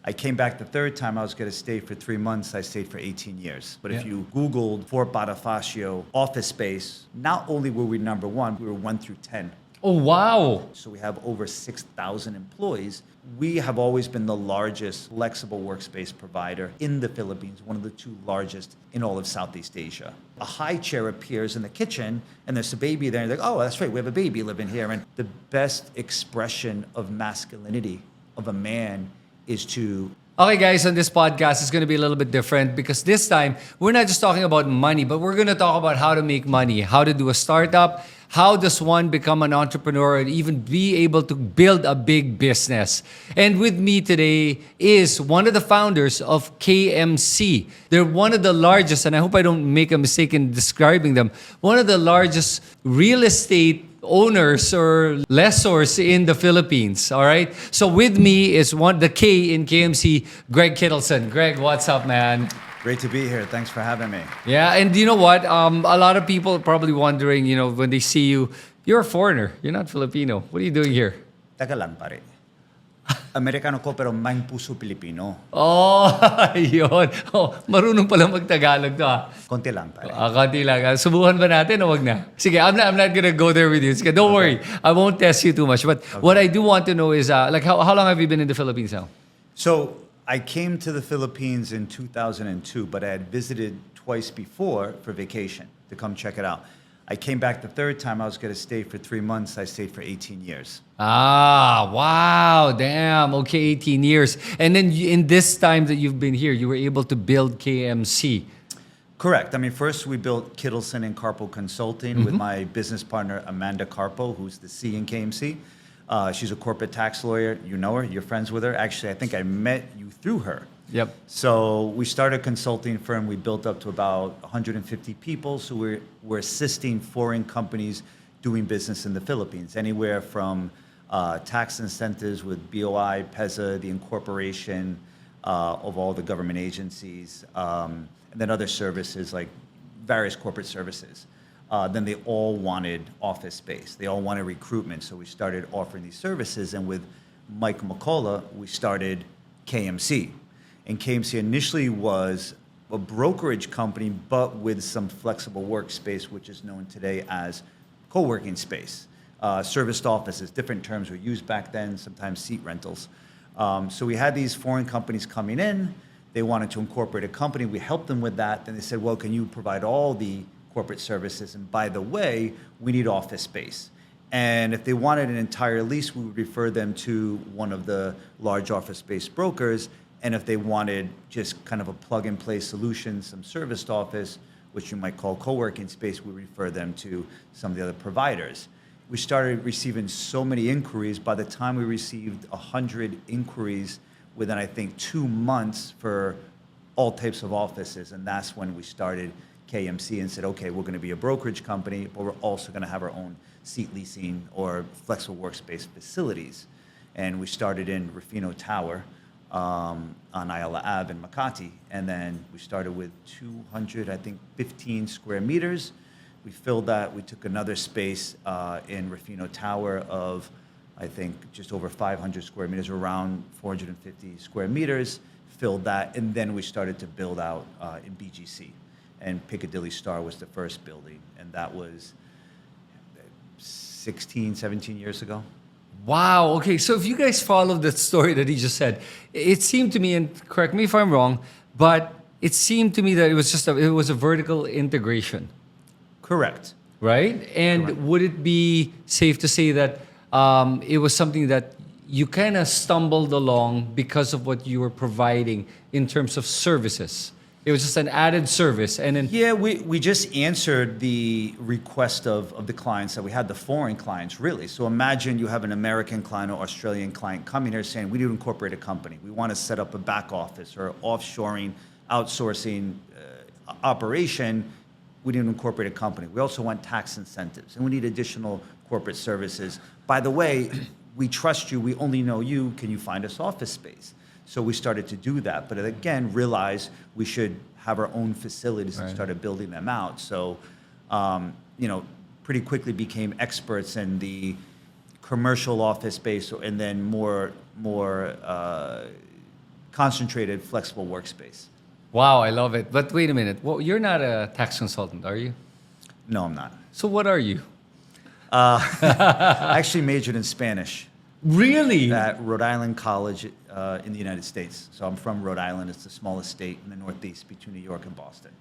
I came back the third time. I was going to stay for 3 months. I stayed for 18 years. But if you Googled Fort Bonifacio office space, not only were we number one, we were 1 through 10. Oh, wow. So we have over 6,000 employees. We have always been the largest flexible workspace provider in the Philippines, one of the 2 largest in all of Southeast Asia. A high chair appears in the kitchen and there's a baby there and they're like, oh, that's right, we have a baby living here. And the best expression of masculinity of a man is to... Okay, guys, on this podcast, it's going to be a little bit different because this time, we're not just talking about money, but we're going to talk about how to make money, how to do a startup, how does one become an entrepreneur and even be able to build a big business. And with me today is one of the founders of KMC. They're one of the largest, and I hope I don't make a mistake in describing them, one of the largest real estate owners or lessors in the Philippines. All right. So with me is the K in KMC, Greg Kittelson. Greg, what's up, man? Great to be here. Thanks for having me. Yeah, and you know what? A lot of people are probably wondering, when they see you, you're a foreigner. You're not Filipino. What are you doing here? Taga lang, pare. Amerikano ko pero may puso Pilipino. Oh, yun. Oh, marunong pala mag-Tagalog to Konti lang, pare. Konti lang. Subukan ba natin o wag na? Sige, I'm not gonna go there with you. Sige, don't worry. I won't test you too much. But what I do want to know is, how long have you been in the Philippines now? So, I came to the Philippines in 2002, but I had visited twice before for vacation to come check it out. I came back the third time. I was going to stay for 3 months. I stayed for 18 years. Ah, wow. Damn. Okay, 18 years. And then in this time that you've been here, you were able to build KMC. Correct. I mean, first we built Kittelson and Carpo Consulting with my business partner, Amanda Carpo, who's the C in KMC. She's a corporate tax lawyer. You know her. You're friends with her. Actually, I think I met you through her. Yep. So we started a consulting firm. We built up to about 150 people. So we're assisting foreign companies doing business in the Philippines, anywhere from tax incentives with BOI, PEZA, the incorporation of all the government agencies, and then other services like various corporate services. Then they all wanted office space. They all wanted recruitment. So we started offering these services. And with Mike McCullough, we started KMC. And KMC initially was a brokerage company, but with some flexible workspace, which is known today as co-working space. Serviced offices, different terms were used back then, sometimes seat rentals. So we had these foreign companies coming in. They wanted to incorporate a company. We helped them with that. Then they said, well, can you provide all the corporate services? And by the way, we need office space. And if they wanted an entire lease, we would refer them to one of the large office space brokers. And if they wanted just kind of a plug-and-play solution, some serviced office, which you might call co-working space, we refer them to some of the other providers. We started receiving so many inquiries. By the time we received 100 inquiries within, I think, 2 months for all types of offices. And that's when we started KMC and said, okay, we're going to be a brokerage company, but we're also going to have our own seat leasing or flexible workspace facilities. And we started in Rufino Tower, on Ayala Ave in Makati. And then we started with 15 square meters. We filled that. We took another space in Rufino Tower of, I think, just over 500 square meters, around 450 square meters, filled that. And then we started to build out in BGC. And Piccadilly Star was the first building. And that was 16, 17 years ago. Wow. Okay. So if you guys follow the story that he just said, it seemed to me, and correct me if I'm wrong, but it seemed to me that it was a vertical integration. Correct. Right? And Correct. Would it be safe to say that it was something that you kind of stumbled along because of what you were providing in terms of services? It was just an added service. And then Yeah, we just answered the request of the clients that we had, the foreign clients, really. So imagine you have an American client or Australian client coming here saying, we need to incorporate a company. We want to set up a back office or offshoring, outsourcing operation. We need to incorporate a company. We also want tax incentives, and we need additional corporate services. By the way, we trust you. We only know you. Can you find us office space? So we started to do that, but again, realized we should have our own facilities and started building them out. So, pretty quickly became experts in the commercial office space, and then more concentrated, flexible workspace. Wow, I love it. But wait a minute. Well, you're not a tax consultant, are you? No, I'm not. So what are you? I actually majored in Spanish Really? at Rhode Island College in the United States. So I'm from Rhode Island. It's the smallest state in the Northeast between New York and Boston.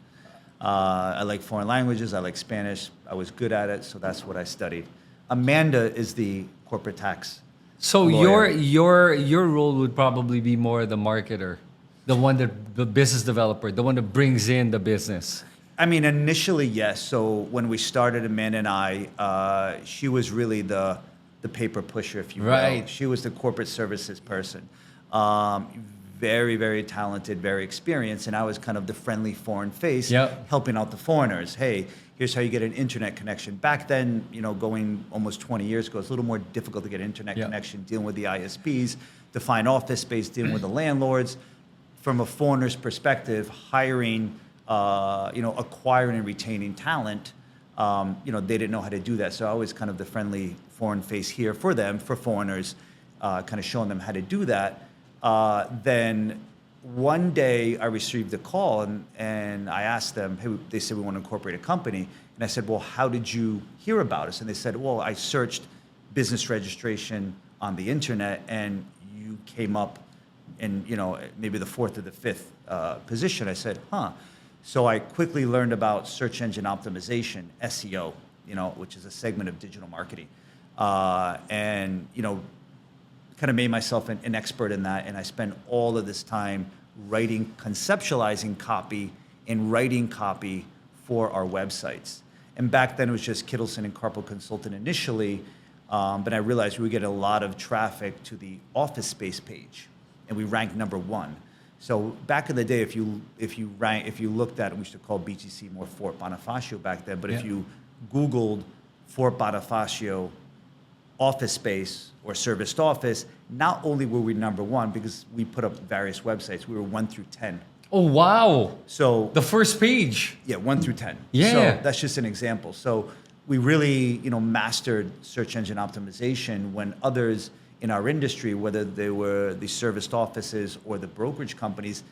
I like foreign languages. I like Spanish. I was good at it, so that's what I studied. Amanda is the corporate tax So lawyer. your role would probably be more the marketer, the one that the business developer, the one that brings in the business. I mean, initially, yes. So when we started, Amanda and I, she was really the paper pusher, if you will. Right. She was the corporate services person. Very, very talented, very experienced, and I was kind of the friendly foreign face, Yep. helping out the foreigners. Hey, here's how you get an internet connection. Back then, going almost 20 years ago, it's a little more difficult to get internet Yep. connection, dealing with the ISPs, to find office space, dealing with the landlords. From a foreigner's perspective, hiring, acquiring and retaining talent, they didn't know how to do that. So I was kind of the friendly foreign face here for them, for foreigners, kind of showing them how to do that. Then one day I received a call and I asked them, hey, they said we want to incorporate a company. And I said, well, how did you hear about us? And they said, well, I searched business registration on the internet and you came up in, maybe the fourth or the fifth position. I said, huh. So I quickly learned about search engine optimization, SEO, which is a segment of digital marketing. Kind of made myself an expert in that. And I spent all of this time conceptualizing copy and writing copy for our websites. And back then it was just Kittelson and Carpel Consultant initially. But I realized we would get a lot of traffic to the office space page, and we ranked #1. So back in the day, if you looked at it, we used to call BGC more Fort Bonifacio back then. But if Yeah. you Googled Fort Bonifacio office space or serviced office, not only were we #1 because we put up various websites, we were 1 through 10. Oh wow. So The first page. yeah, 1 through 10. Yeah. So that's just an example. So we really, mastered search engine optimization when others in our industry, whether they were the serviced offices or the brokerage companies,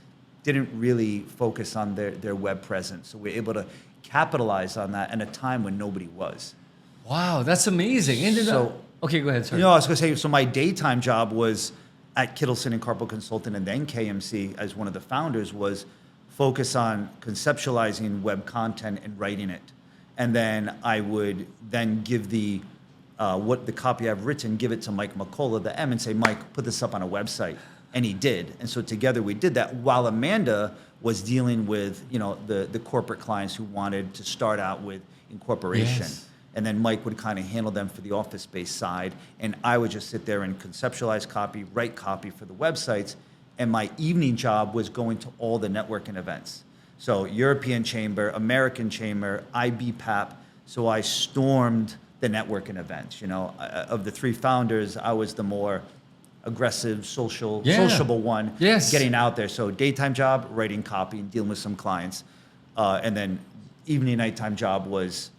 didn't really focus on their web presence. So we're able to capitalize on that at a time when nobody was. Wow, that's amazing. And then, So- okay, go ahead. Sorry. I was going to say, so my daytime job was at Kittelson and Carpel Consultant and then KMC as one of the founders was focus on conceptualizing web content and writing it. And then I would then give the copy I've written, give it to Mike McCullough, the M, and say, Mike, put this up on a website. And he did. And so together we did that while Amanda was dealing with, the corporate clients who wanted to start out with incorporation. Yes. And then Mike would kind of handle them for the office space side. And I would just sit there and conceptualize copy, write copy for the websites. And my evening job was going to all the networking events. So European Chamber, American Chamber, IBPAP. So I stormed the networking events. Of the three founders, I was the more aggressive, sociable one. Yes. Getting out there. So daytime job, writing copy and dealing with some clients. And then evening, nighttime job was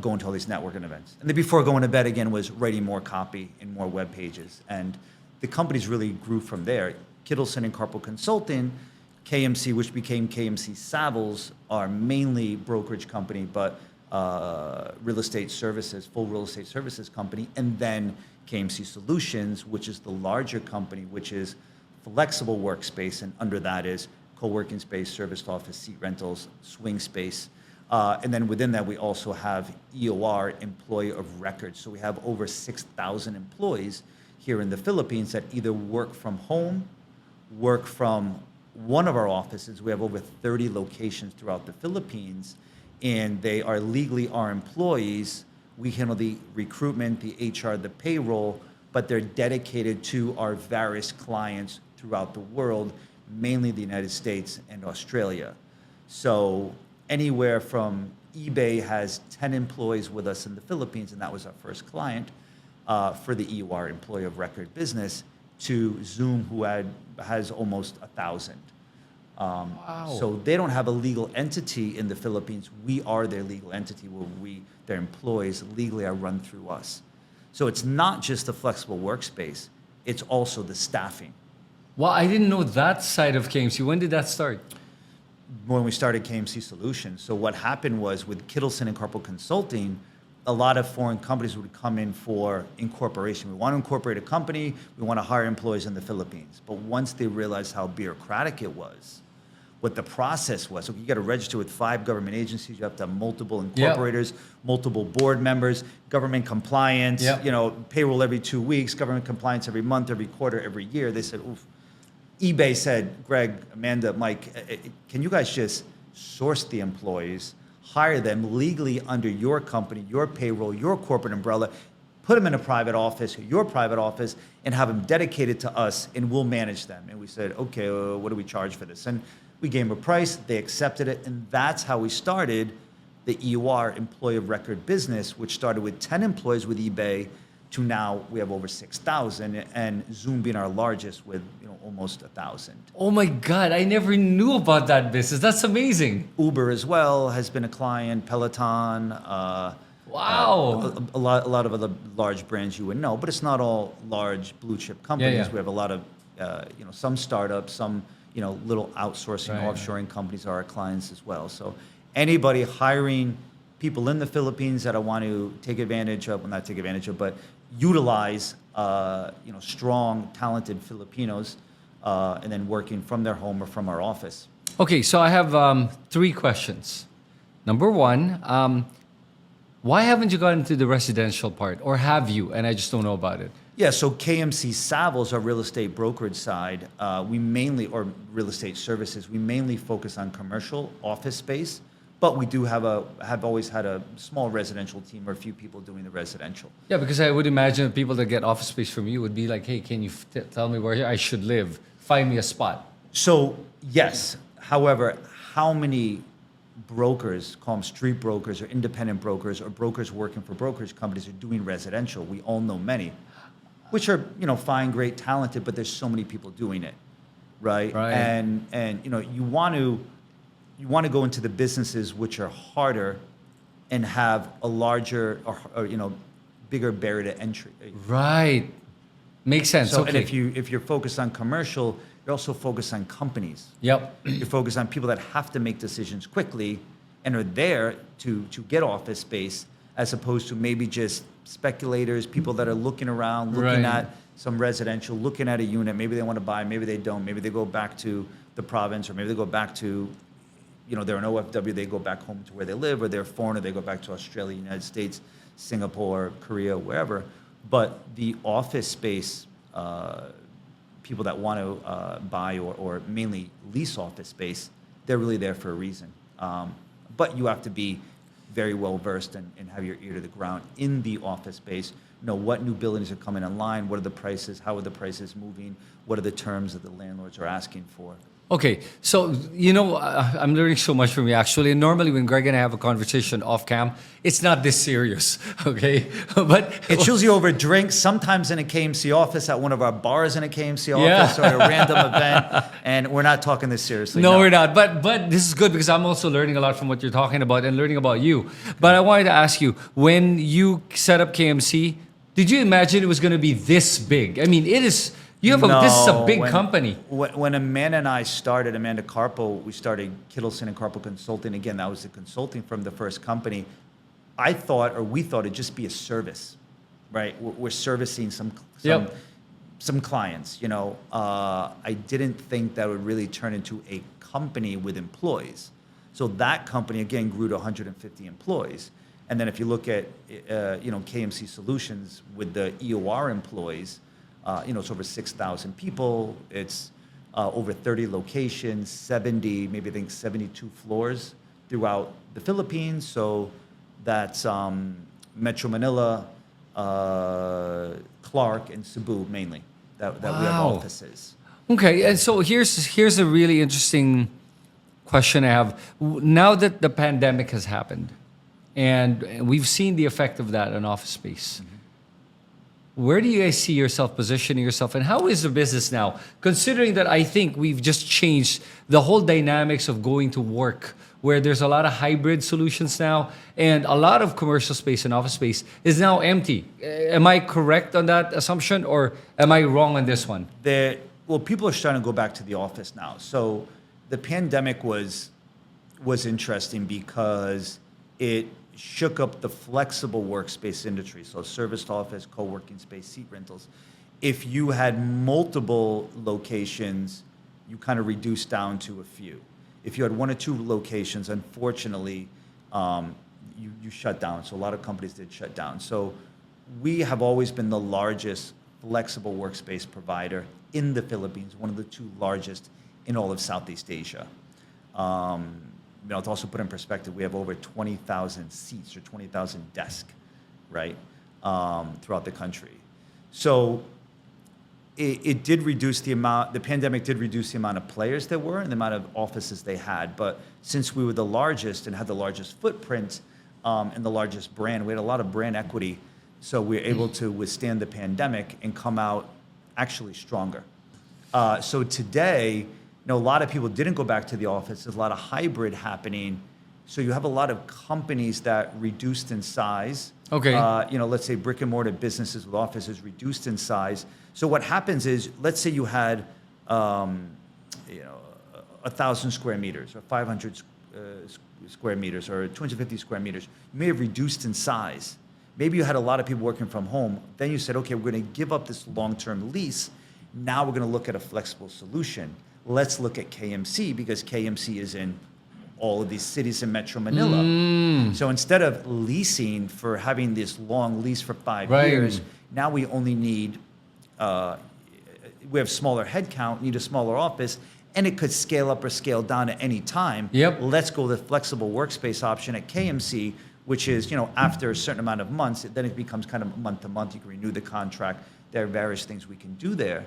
going to all these networking events. And then before going to bed again was writing more copy and more web pages. And the companies really grew from there. Kittelson and Carpel Consulting, KMC, which became KMC Savills, are mainly brokerage company, but real estate services, full real estate services company. And then KMC Solutions, which is the larger company, which is flexible workspace. And under that is co-working space, serviced office, seat rentals, swing space. And then within that, we also have EOR, Employee of Record. So we have over 6,000 employees here in the Philippines that either work from home, work from one of our offices. We have over 30 locations throughout the Philippines, and they are legally our employees. We handle the recruitment, the HR, the payroll, but they're dedicated to our various clients throughout the world, mainly the United States and Australia. So anywhere from eBay has 10 employees with us in the Philippines, and that was our first client for the EOR, Employee of Record business, to Zoom, who has almost 1,000. Wow. So they don't have a legal entity in the Philippines. We are their legal entity where their employees legally are run through us. So it's not just the flexible workspace, it's also the staffing. Well, I didn't know that side of KMC. When did that start? When we started KMC Solutions. So what happened was with Kittelson and Carpel Consulting, a lot of foreign companies would come in for incorporation. We want to incorporate a company. We want to hire employees in the Philippines. But once they realized how bureaucratic it was, what the process was, so you got to register with 5 government agencies. You have to have multiple incorporators, multiple board members, government compliance, payroll every 2 weeks, government compliance every month, every quarter, every year. They said, oof. eBay said, Greg, Amanda, Mike, can you guys just source the employees, hire them legally under your company, your payroll, your corporate umbrella, put them in a private office, your private office, and have them dedicated to us, and we'll manage them. And we said, okay, what do we charge for this? And we gave them a price, they accepted it, and that's how we started the EOR, Employee of Record business, which started with 10 employees with eBay, to now we have over 6,000, and Zoom being our largest with almost 1,000. Oh my God, I never knew about that business. That's amazing. Uber as well has been a client, Peloton. Wow. A lot of other large brands you would know, but it's not all large blue chip companies. Yeah. We have a lot of some startups, some little outsourcing, offshoring companies are our clients as well. So anybody hiring people in the Philippines that I want to take advantage of, well, not take advantage of, but utilize strong, talented Filipinos, and then working from their home or from our office. Okay, so I have 3 questions. Number 1, why haven't you gotten into the residential part, or have you? And I just don't know about it. Yeah, so KMC Savills, our real estate brokerage side, we mainly, or real estate services, we mainly focus on commercial office space. But we do have always had a small residential team or a few people doing the residential. Yeah, because I would imagine people that get office space from you would be like, hey, can you tell me where I should live? Find me a spot. So, yes. However, how many brokers, call them street brokers or independent brokers or brokers working for brokerage companies are doing residential? We all know many, which are, fine, great, talented, but there's so many people doing it, right? And you want to go into the businesses which are harder and have a larger or bigger barrier to entry. Right. Makes sense. So, okay. and if you're focused on commercial, you're also focused on companies. Yep. You're focused on people that have to make decisions quickly and are there to get office space, as opposed to maybe just speculators, people that are looking around, looking at some residential, looking at a unit. Maybe they want to buy, maybe they don't. Maybe they go back to the province, or maybe they go back to they're an OFW, they go back home to where they live, or they're foreigner, they go back to Australia, United States, Singapore, Korea, wherever. But the office space, people that want to buy or mainly lease office space, they're really there for a reason. But you have to be very well versed and have your ear to the ground in the office space. Know what new buildings are coming online, what are the prices, how are the prices moving, what are the terms that the landlords are asking for. Okay, so I'm learning so much from you actually. And normally when Greg and I have a conversation off cam, it's not this serious, okay? But it's usually over drinks, sometimes in a KMC office, at one of our bars in a KMC office, or a random event, and we're not talking this seriously. No, we're not. But this is good because I'm also learning a lot from what you're talking about and learning about you. But I wanted to ask you, when you set up KMC, did you imagine it was going to be this big? I mean, it is. This is a big company. When Amanda and I started, Amanda Carpo, we started Kittelson and Carpo Consulting. Again, that was the consulting from the first company. We thought it'd just be a service, right? We're servicing some clients. I didn't think that would really turn into a company with employees. So that company again grew to 150 employees. And then if you look at KMC Solutions with the EOR employees. It's over 6,000 people. It's over 30 locations, 72 floors throughout the Philippines. So that's Metro Manila, Clark, and Cebu mainly that we have offices. Okay, and so here's a really interesting question I have. Now that the pandemic has happened, and we've seen the effect of that on office space. Mm-hmm. Where do you guys see yourself positioning yourself, and how is the business now? Considering that I think we've just changed the whole dynamics of going to work, where there's a lot of hybrid solutions now, and a lot of commercial space and office space is now empty. Am I correct on that assumption, or am I wrong on this one? well, people are starting to go back to the office now. So the pandemic was interesting because it shook up the flexible workspace industry. So serviced office, co-working space, seat rentals. If you had multiple locations, you kind of reduced down to a few. If you had one or two locations, unfortunately, you shut down. So a lot of companies did shut down. So we have always been the largest flexible workspace provider in the Philippines, one of the two largest in all of Southeast Asia. To also put in perspective, we have over 20,000 seats or 20,000 desks, right, throughout the country. So it did reduce the pandemic did reduce the amount of players there were and the amount of offices they had. But since we were the largest and had the largest footprint and the largest brand, we had a lot of brand equity. So we were able to withstand the pandemic and come out actually stronger. So today, a lot of people didn't go back to the office. There's a lot of hybrid happening. So you have a lot of companies that reduced in size. Okay. Let's say brick and mortar businesses with offices reduced in size. So what happens is, let's say you had, 1,000 square meters or 500 square meters or 250 square meters. You may have reduced in size. Maybe you had a lot of people working from home. Then you said, okay, we're going to give up this long-term lease. Now we're going to look at a flexible solution. Let's look at KMC because KMC is in all of these cities in Metro Manila. So instead of leasing for having this long lease for 5 years, now we only need, we have smaller headcount, need a smaller office, and it could scale up or scale down at any time. Yep. Let's go the flexible workspace option at KMC, which is, after a certain amount of months, then it becomes kind of month to month. You can renew the contract. There are various things we can do there.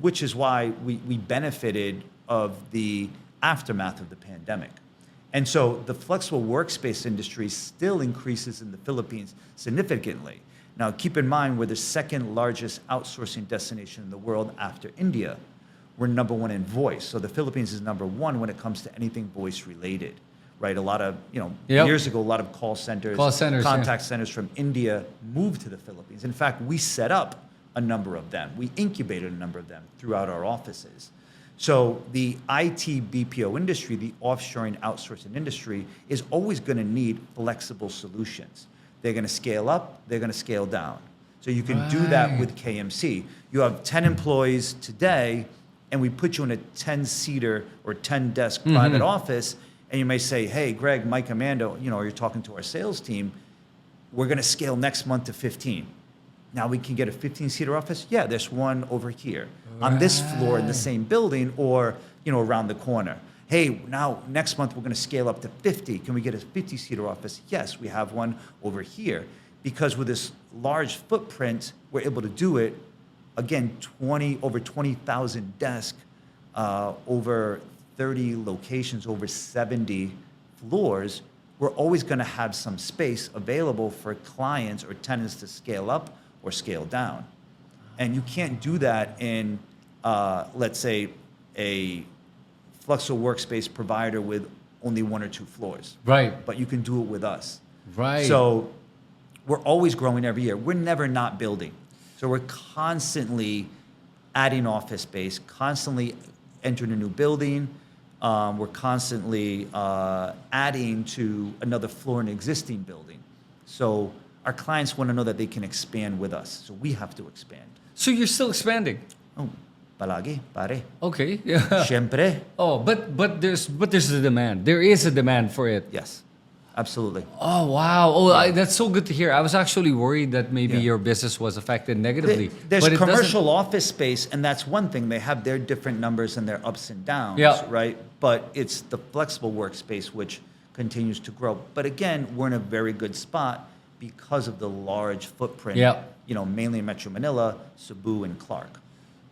Which is why we benefited of the aftermath of the pandemic. And so the flexible workspace industry still increases in the Philippines significantly. Now, keep in mind, we're the second largest outsourcing destination in the world after India. We're number one in voice. So the Philippines is number one when it comes to anything voice related, right? A lot of, years ago, a lot of call centers, contact centers from India moved to the Philippines. In fact, we set up a number of them. We incubated a number of them throughout our offices. So the IT BPO industry, the offshoring outsourcing industry, is always going to need flexible solutions. They're going to scale up, they're going to scale down. So you can do that with KMC. You have 10 employees today, and we put you in a 10-seater or 10-desk private office, and you may say, hey, Greg, Mike, Amanda, or you're talking to our sales team, we're going to scale next month to 15. Now we can get a 15-seater office? Yeah, there's one over here on this floor in the same building or, around the corner. Hey, now next month we're going to scale up to 50. Can we get a 50-seater office? Yes, we have one over here. Because with this large footprint, we're able to do it. Again, over 20,000 desks, over 30 locations, over 70 floors. We're always going to have some space available for clients or tenants to scale up or scale down. And you can't do that in, let's say, a flexible workspace provider with only one or two floors. Right. But you can do it with us. Right. So we're always growing every year. We're never not building. So we're constantly adding office space, constantly entering a new building. We're constantly adding to another floor in an existing building. So our clients want to know that they can expand with us. So we have to expand. So you're still expanding? Oh, palagi, pare. Okay. Yeah. Siyempre. Oh, but there's a demand. There is a demand for it. Yes, absolutely. Oh, wow. Oh, that's so good to hear. I was actually worried that maybe your business was affected negatively. There's but commercial office space, and that's one thing. They have their different numbers and their ups and downs, right? But it's the flexible workspace which continues to grow. But again, we're in a very good spot because of the large footprint, mainly in Metro Manila, Cebu, and Clark.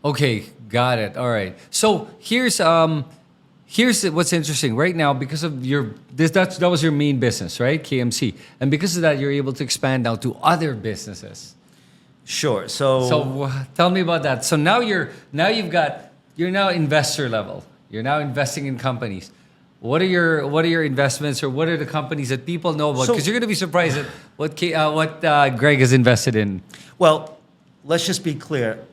Okay, got it. All right. So here's what's interesting right now because of that was your main business, right? KMC. And because of that, you're able to expand now to other businesses. Sure. So tell me about that. So now you're now investor level. You're now investing in companies. What are your investments, or what are the companies that people know about? Because you're going to be surprised at what Greg has invested in. Well, let's just be clear.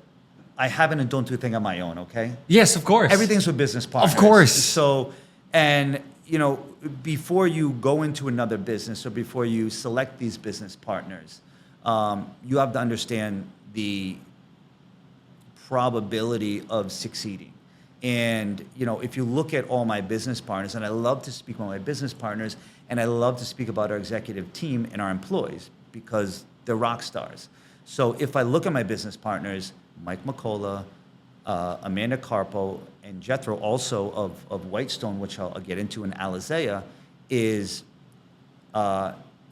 I haven't and don't do a thing on my own, okay? Yes, of course. Everything's with business partners. Of course. So, and before you go into another business or before you select these business partners, you have to understand the probability of succeeding. And if you look at all my business partners, and I love to speak about my business partners, and I love to speak about our executive team and our employees because they're rock stars. So if I look at my business partners, Mike McCullough, Amanda Carpo, and Jethro, also of Whitestone, which I'll get into, in Alizea,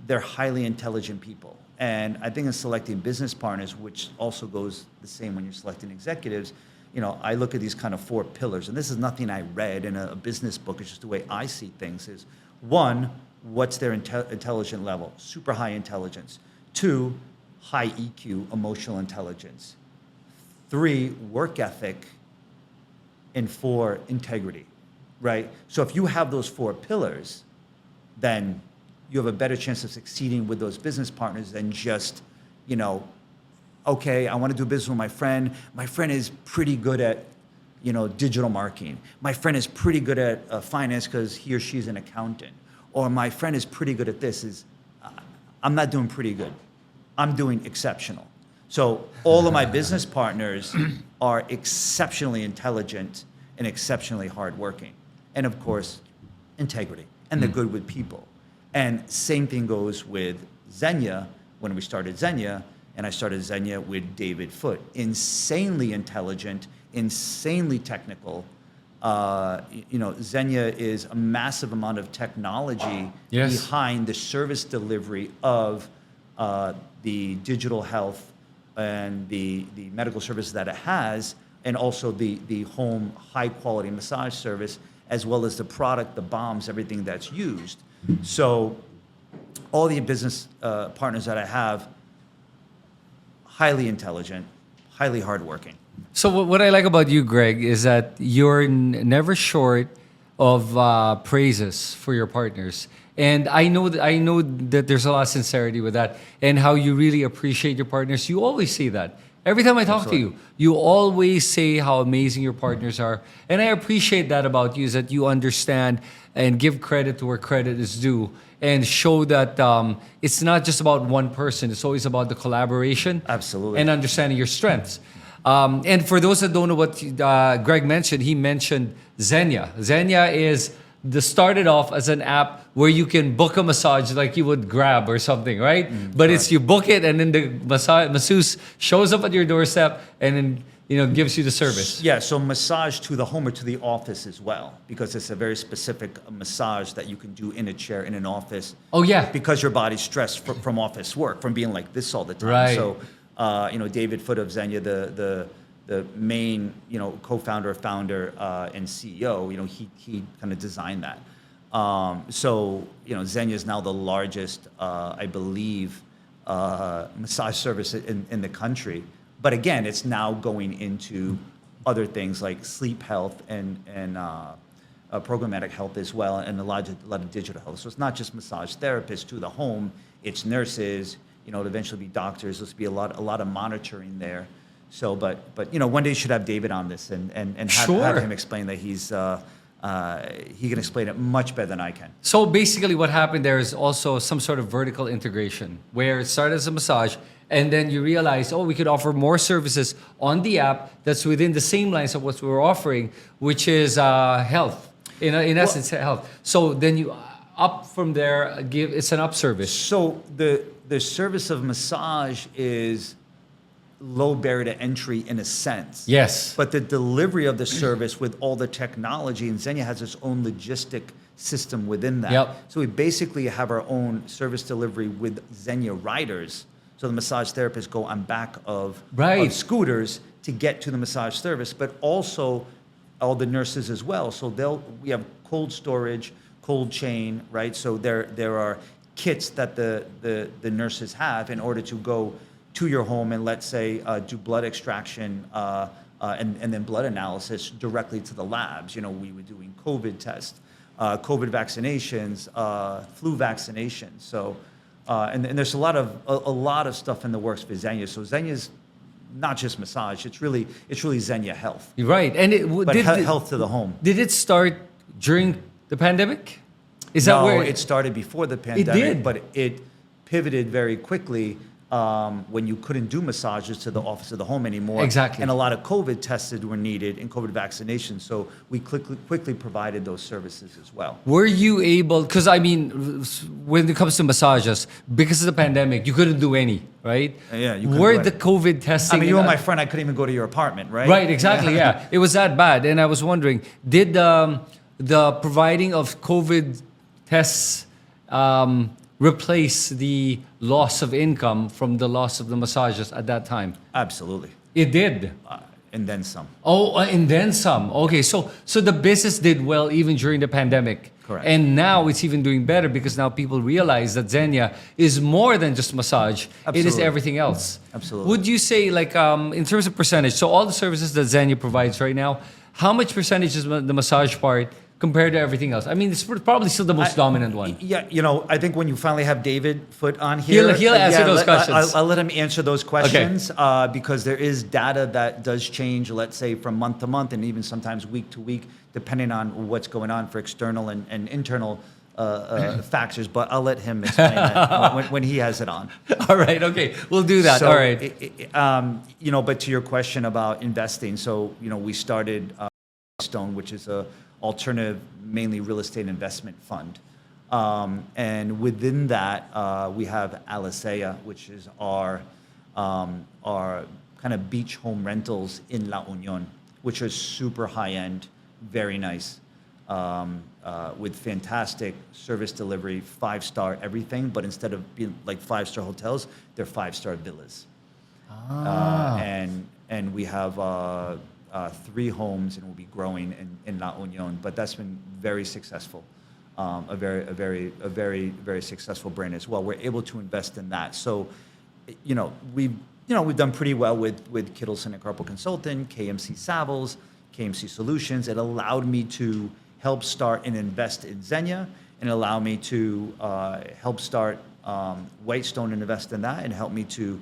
they're highly intelligent people. And I think in selecting business partners, which also goes the same when you're selecting executives, I look at these kind of 4 pillars. And this is nothing I read in a business book. It's just the way I see things is, 1, what's their intelligent level? Super high intelligence. 2, high EQ, emotional intelligence. 3, work ethic. And 4, integrity, right? So if you have those 4 pillars, then you have a better chance of succeeding with those business partners than just, okay, I want to do business with my friend. My friend is pretty good at, digital marketing. My friend is pretty good at finance because he or she's an accountant. Or my friend is pretty good at this. I'm not doing pretty good. I'm doing exceptional. So all of my business partners are exceptionally intelligent and exceptionally hardworking. And of course, integrity. And they're good with people. And same thing goes with Zenya. When we started Zenya, and I started Zenya with David Foote. Insanely intelligent, insanely technical. Zenya is a massive amount of technology behind the service delivery of the digital health and the medical services that it has, and also the home high quality massage service, as well as the product, the bombs, everything that's used. So all the business partners that I have, highly intelligent, highly hardworking. So what I like about you, Greg, is that you're never short of praises for your partners. And I know that there's a lot of sincerity with that, and how you really appreciate your partners. You always say that. Every time I talk to you, you always say how amazing your partners are. And I appreciate that about you, is that you understand and give credit to where credit is due, and show that it's not just about one person. It's always about the collaboration. Absolutely. And understanding your strengths. And for those that don't know what Greg mentioned, he mentioned Zenya. Zenya started off as an app where you can book a massage like you would Grab or something, right? But it's you book it, and then the masseuse shows up at your doorstep and then gives you the service. Yeah, so massage to the home or to the office as well, because it's a very specific massage that you can do in a chair in an office. Oh yeah, because your body's stressed from office work, from being like this all the time. Right. So, David Foote of Zenya, the main co-founder, founder, and CEO, he kind of designed that. So Zenya is now the largest, I believe, massage service in the country. But again, it's now going into other things like sleep health and programmatic health as well, and a lot of digital health. So it's not just massage therapists to the home; it's nurses. It'll eventually be doctors. There'll be a lot of monitoring there. So, but one day you should have David on this and have him explain that he can explain it much better than I can. So basically what happened there is also some sort of vertical integration, where it started as a massage, and then you realize, we could offer more services on the app that's within the same lines of what we're offering, which is health. In essence, health. So then you up from there, it's an up service. So the service of massage is low barrier to entry in a sense. Yes. But the delivery of the service with all the technology, and Zenya has its own logistic system within that. Yep. So we basically have our own service delivery with Zenya riders. So the massage therapists go on back of scooters to get to the massage service, but also all the nurses as well. So we have cold storage, cold chain, right? So there are kits that the nurses have in order to go to your home and, let's say, do blood extraction and then blood analysis directly to the labs. We were doing COVID tests, COVID vaccinations, flu vaccinations. So, and there's a lot of stuff in the works for Zenya. So Zenya's not just massage. It's really Zenya health, Right. And but health to the home. did it start during the pandemic? Is that No, where it started before the pandemic, did? but it pivoted very quickly when you couldn't do massages to the office of the home anymore. Exactly. And a lot of COVID tested were needed and COVID vaccinations. So we quickly provided those services as well. Were you able, because I mean, when it comes to massages, because of the pandemic, you couldn't do any, right? Yeah, you couldn't Were do the any. COVID testing? I mean, you were my friend. I couldn't even go to your apartment, right? Right, exactly, yeah. It was that bad. And I was wondering, did the providing of COVID tests replace the loss of income from the loss of the massages at that time? Absolutely. It did. And then some. Oh, and then some. Okay, so the business did well even during the pandemic. Correct. And now it's even doing better because now people realize that Zenya is more than just massage. It is Absolutely. everything else. Absolutely. Would you say, like, in terms of percentage, so all the services that Zenya provides right now, how much percentage is the massage part compared to everything else? I mean, it's probably still the most dominant one. Yeah, I think when you finally have David Foot on here, He'll answer those questions. I'll let him answer those questions because there is data that does change, let's say, from month to month and even sometimes week to week, depending on what's going on for external and internal factors. But I'll let him explain that when he has it on. All right, okay, we'll do that. So, All right. But to your question about investing, so, we started Stone, which is a alternative, mainly real estate investment fund. And within that, we have Alisea, which is our kind of beach home rentals in La Union, which are super high-end, very nice, with fantastic service delivery, 5-star everything, but instead of being like 5-star hotels, they're 5-star villas. And we have 3 homes, and we'll be growing in La Union. But that's been very successful, a very successful brand as well. We're able to invest in that. So, we've done pretty well with Kittelson and Carpal Consultant, KMC Savills, KMC Solutions. It allowed me to help start and invest in Zenya, and allow me to help start Whitestone and invest in that, and help me to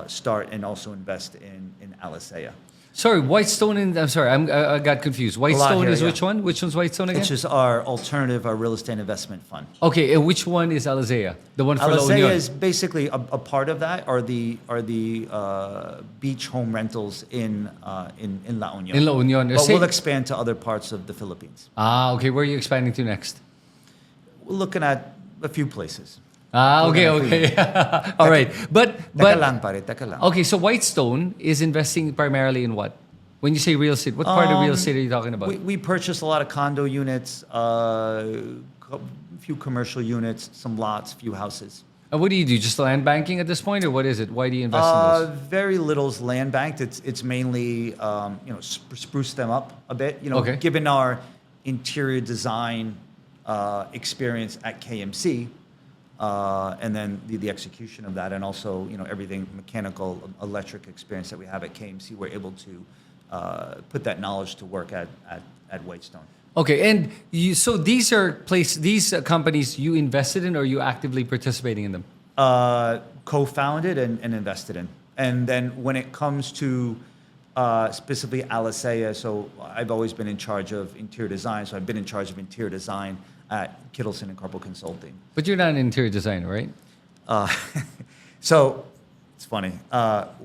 start and also invest in Alisea. Sorry, Whitestone I'm sorry, I got confused. Whitestone here, is yeah. which one? Which one's Whitestone again? Which is our alternative, our real estate investment fund. Okay, and which one is Alizea? The one for La Alisea Union? is basically a part of that, are the beach home rentals in La Union. In La Union. But Say- we'll expand to other parts of the Philippines. Okay. Where are you expanding to next? We're looking at a few places. Okay. All right. But Teka lang, pare, teka lang. okay, so Whitestone is investing primarily in what? When you say real estate, what part of real estate are you talking about? We purchased a lot of condo units, a few commercial units, some lots, few houses. What do you do? Just land banking at this point, or what is it? Why do you invest in those? Very little's land banked. It's mainly spruce them up a bit. Okay. Given our interior design experience at KMC, and then the execution of that, and also everything mechanical, electric experience that we have at KMC, we're able to put that knowledge to work at Whitestone. Okay, and so these companies you invested in, or are you actively participating in them? Co-founded and invested in. And then when it comes to specifically Alisea, so I've always been in charge of interior design, so I've been in charge of interior design at Kittelson and Carpal Consulting. But you're not an interior designer, right? So it's funny.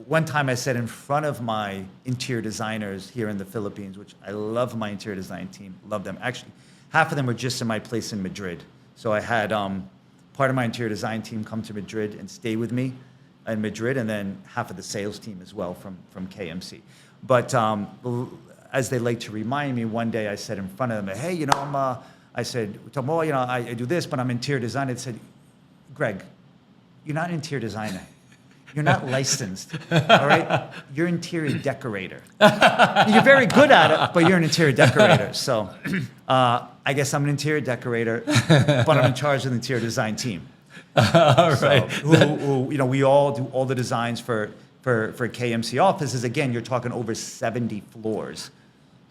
One time I said in front of my interior designers here in the Philippines, which I love my interior design team, love them. Actually, half of them were just in my place in Madrid. So I had part of my interior design team come to Madrid and stay with me in Madrid, and then half of the sales team as well from KMC. But as they like to remind me, one day I said in front of them, hey, I said, I do this, but I'm interior designer. They said, Greg, you're not an interior designer. You're not licensed, all right? You're an interior decorator. You're very good at it, but you're an interior decorator. So I guess I'm an interior decorator, but I'm in charge of the interior design team. All right. So, we all do all the designs for KMC offices. Again, you're talking over 70 floors.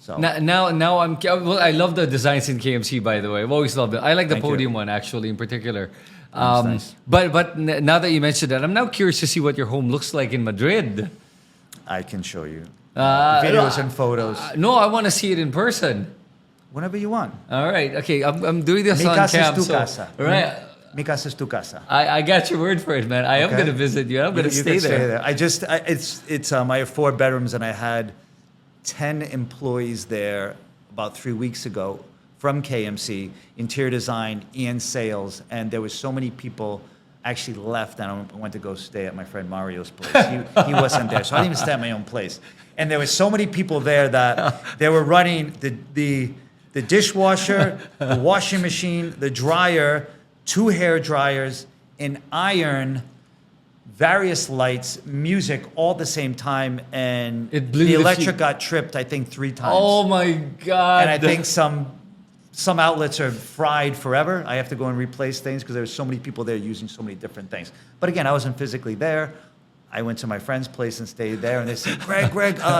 So Now I love the designs in KMC, by the way. I've always loved it. I like the Thank you. podium one, actually, in particular. Nice. But now that you mentioned that, I'm now curious to see what your home looks like in Madrid. I can show you Videos videos and photos No, I want to see it in person. whenever you want. All right. Okay, I'm doing this Mi on casa es cam. tu So, casa. all right. Mi casa es tu casa. I got your word for it, man. I am Okay. going to visit you. I'm going to You stay can there. I have 4 bedrooms, and I had 10 employees there about 3 weeks ago from KMC, interior design and sales, and there was so many people actually left, and I went to go stay at my friend Mario's place. He wasn't there, so I didn't even stay at my own place. And there was so many people there that they were running the dishwasher, the washing machine, the dryer, 2 hair dryers, an iron, various lights, music all at the same time, and It blew the the electric fuse. got tripped, I think, 3 times. Oh my God. And I think some outlets are fried forever. I have to go and replace things because there's so many people there using so many different things. But again, I wasn't physically there. I went to my friend's place and stayed there, and they said, Greg,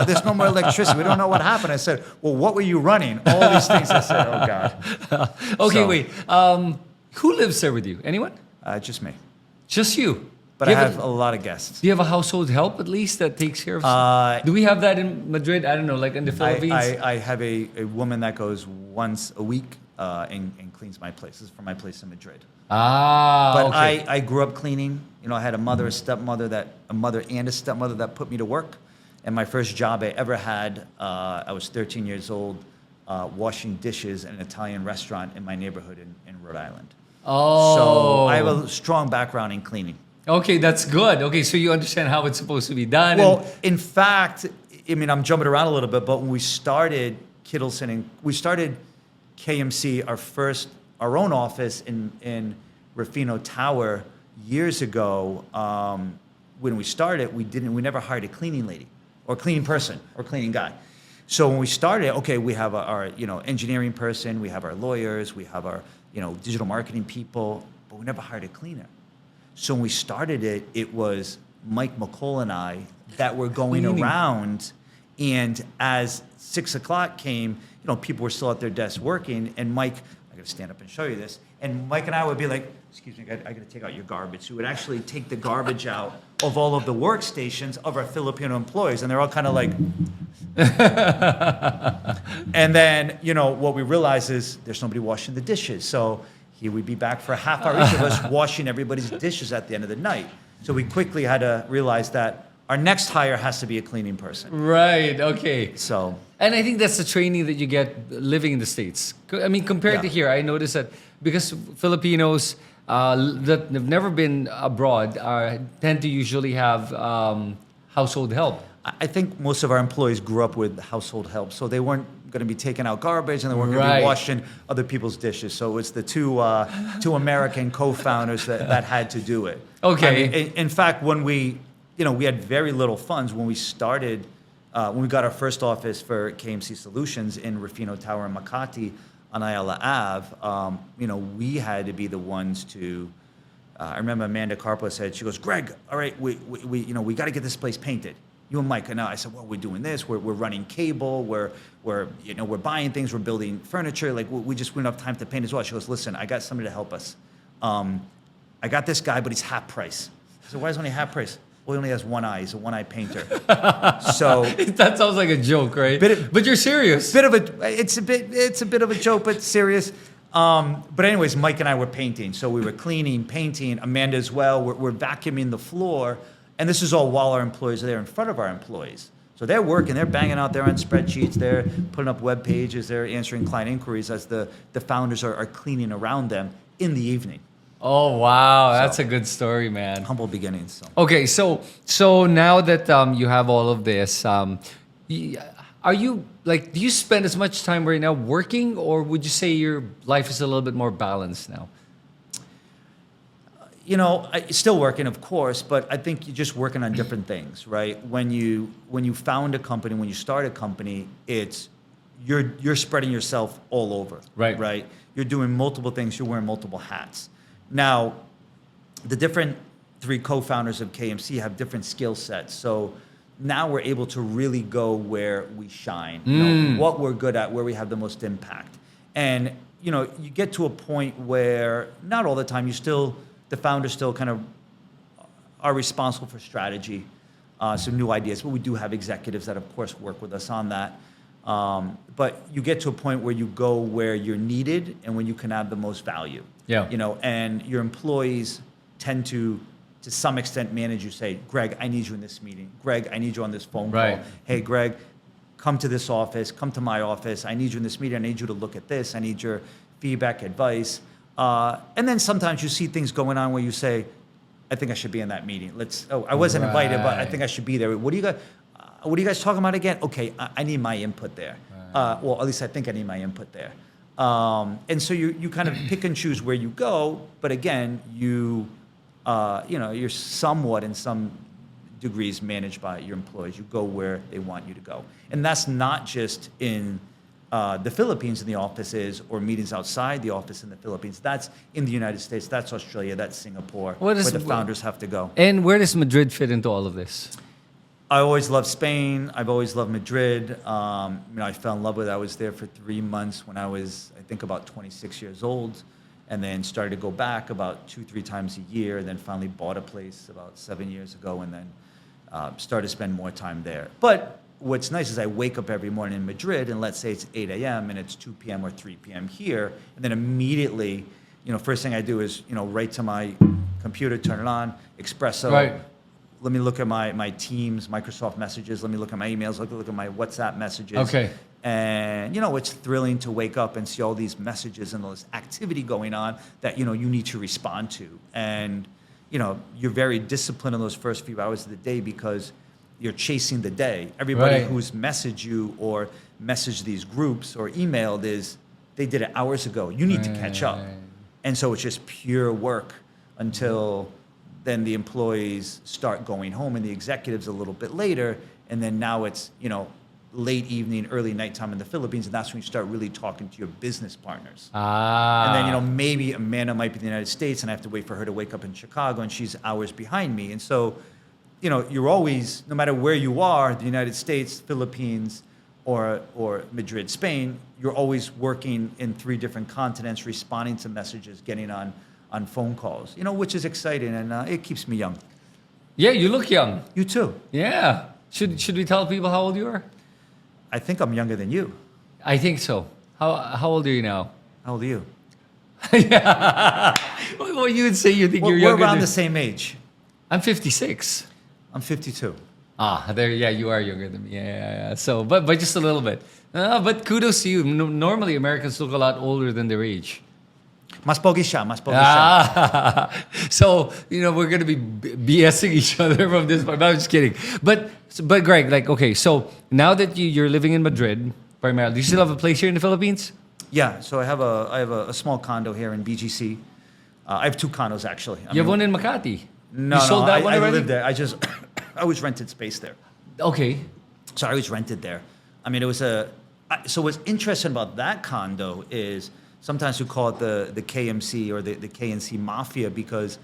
there's no more electricity. We don't know what happened. I said, well, what were you running? All these things. I said, oh, God. Okay, So- wait. Who lives there with you? Anyone? Just me. Just you. But Do I you have a lot of guests. Do you have a household help at least that takes care of? Do we have that in Madrid? I don't know, like in the Philippines. I have a woman that goes once a week and cleans my place. This is from my place in Madrid. But okay. I grew up cleaning. You know, I had a mother and a stepmother that put me to work. And my first job I ever had, I was 13 years old, washing dishes in an Italian restaurant in my neighborhood in Rhode Island. Oh. So I have a strong background in cleaning. Okay, that's good. Okay, so you understand how it's supposed to be done. Well, in fact, I mean, I'm jumping around a little bit, but when we started Kittelson, and we started KMC, our own office in Rufino Tower years ago. When we started, we never hired a cleaning lady or cleaning person or cleaning guy. So when we started, okay, we have our engineering person, we have our lawyers, we have our digital marketing people, but we never hired a cleaner. So when we started it, it was Mike McCall and I that were going Cleaning. around, and as 6 o'clock came, people were still at their desks working, and Mike, I gotta stand up and show you this, and Mike and I would be like, excuse me, I gotta take out your garbage. So we would actually take the garbage out of all of the workstations of our Filipino employees, and they're all kind of like, and then, what we realized is there's nobody washing the dishes. So here we'd be back for a half hour, each of us washing everybody's dishes at the end of the night. So we quickly had to realize that our next hire has to be a cleaning person. Right, okay. So, And I think that's the training that you get living in the States. I mean, compared to Yeah. here, I noticed that because Filipinos that have never been abroad tend to usually have household help. I think most of our employees grew up with household help, so they weren't going to be taking out garbage and they weren't going to Right. be washing other people's dishes. So it's the two American co-founders that had to do it. Okay. I mean, in fact, when we had very little funds when we started, when we got our first office for KMC Solutions in Rufino Tower in Makati on Ayala Ave, we had to be the ones to. I remember Amanda Carpla said, she goes, Greg, all right, we got to get this place painted. You and Mike. And I said, well, we're doing this. We're running cable. We're buying things. We're building furniture. Like we don't have time to paint as well. She goes, listen, I got somebody to help us. I got this guy, but he's half price. I said, why is he only half price? Well, he only has one eye. He's a one-eye painter. So That sounds like a joke, right? But you're serious. it's a bit of a joke, but serious. But anyways, Mike and I were painting. So we were cleaning, painting. Amanda as well. We're vacuuming the floor. And this is all while our employees are there in front of our employees. So they're working, they're banging out there on spreadsheets, they're putting up web pages, they're answering client inquiries as the founders are cleaning around them in the evening. Oh, wow. That's a good story, man. Humble beginnings. So. Okay, so now that you have all of this, are you do you spend as much time right now working, or would you say your life is a little bit more balanced now? Still working, of course, but I think you're just working on different things, right? When you found a company, when you start a company, it's you're spreading yourself all over, Right. Right? You're doing multiple things. You're wearing multiple hats. Now, the different 3 co-founders of KMC have different skill sets. So now we're able to really go where we shine, what we're good at, where we have the most impact. And, you get to a point where not all the time the founders still kind of are responsible for strategy. some new ideas. But we do have executives that, of course, work with us on that. But you get to a point where you go where you're needed and when you can add the most value. Yeah. And your employees tend to some extent manage you. Say, Greg, I need you in this meeting. Greg, I need you on this phone Right. call. Hey, Greg, come to this office. Come to my office. I need you in this meeting. I need you to look at this. I need your feedback, advice. And then sometimes you see things going on where you say, I think I should be in that meeting. I wasn't invited, but I think I should be there. What are you guys talking about again? Okay, I need my input there. Well, at least I think I need my input there. And so you kind of pick and choose where you go, but again, you're somewhat in some degrees managed by your employees. You go where they want you to go. And that's not just in the Philippines in the offices or meetings outside the office in the Philippines. That's in the United States, that's Australia, that's Singapore, where the founders have to go. And where does Madrid fit into all of this? I always loved Spain. I've always loved Madrid. I fell in love with it. I was there for 3 months when I was, I think, about 26 years old, and then started to go back about 2-3 times a year, and then finally bought a place about 7 years ago, and then started to spend more time there. But what's nice is I wake up every morning in Madrid, and let's say it's 8 a.m. and it's 2 p.m. or 3 p.m. here, and then immediately, first thing I do is, right to my computer, turn it on, espresso. Right. Let me look at my Teams, Microsoft messages. Let me look at my emails. Look at my WhatsApp messages. Okay. And, it's thrilling to wake up and see all these messages and all this activity going on that, you need to respond to. And, you're very disciplined in those first few hours of the day because you're chasing the day. Everybody Right. who's messaged you or messaged these groups or emailed they did it hours ago. You need to catch up. And so it's just pure work until then the employees start going home and the executives a little bit later. And then now it's, late evening, early nighttime in the Philippines. And that's when you start really talking to your business partners. And then, maybe Amanda might be in the United States and I have to wait for her to wake up in Chicago and she's hours behind me. And so, you're always, no matter where you are, the United States, Philippines, or Madrid, Spain, you're always working in 3 different continents, responding to messages, getting on phone calls, which is exciting and it keeps me young. Yeah, you look young. You too. Yeah. Should we tell people how old you are? I think I'm younger than you. I think so. How old are you now? How old are you? Yeah. Well, you would say you think you're younger. We're around than... the same age. I'm 56. I'm 52. There. Yeah, you are younger than me. Yeah. So, but just a little bit. But kudos to you. Normally, Americans look a lot older than their age. Mas pogi siya. So, we're going to be BSing each other from this point. I'm just kidding. But Greg, okay, so now that you're living in Madrid, primarily, do you still have a place here in the Philippines? Yeah, so I have a small condo here in BGC. I have 2 condos, actually. You have one in Makati. No, you sold that one I already? live there. I always rented space there. Okay. So I always rented there. It was so what's interesting about that condo is sometimes we call it the KMC or the KNC Mafia because